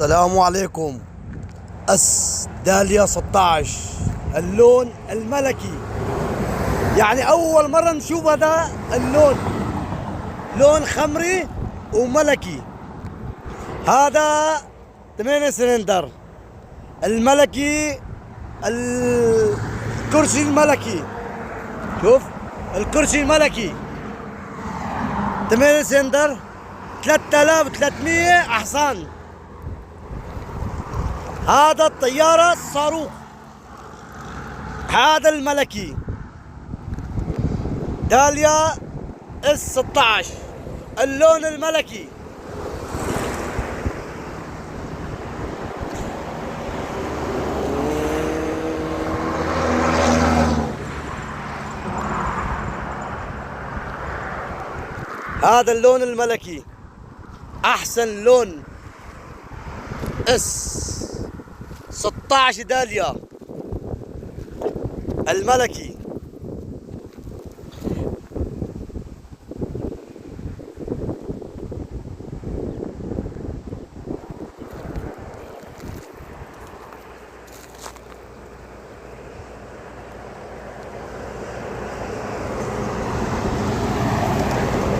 السلام عليكم. اس داليا 16 اللون الملكي، يعني اول مرة نشوف هذا اللون، لون خمري وملكي. هذا 8 سلندر الملكي، الكرسي الملكي. شوف الكرسي الملكي 8 سلندر 3300 حصان. هذا الطيارة الصاروخ، هذا الملكي داليا اس 16 اللون الملكي. هذا اللون الملكي احسن لون، اس 16 داليا الملكي.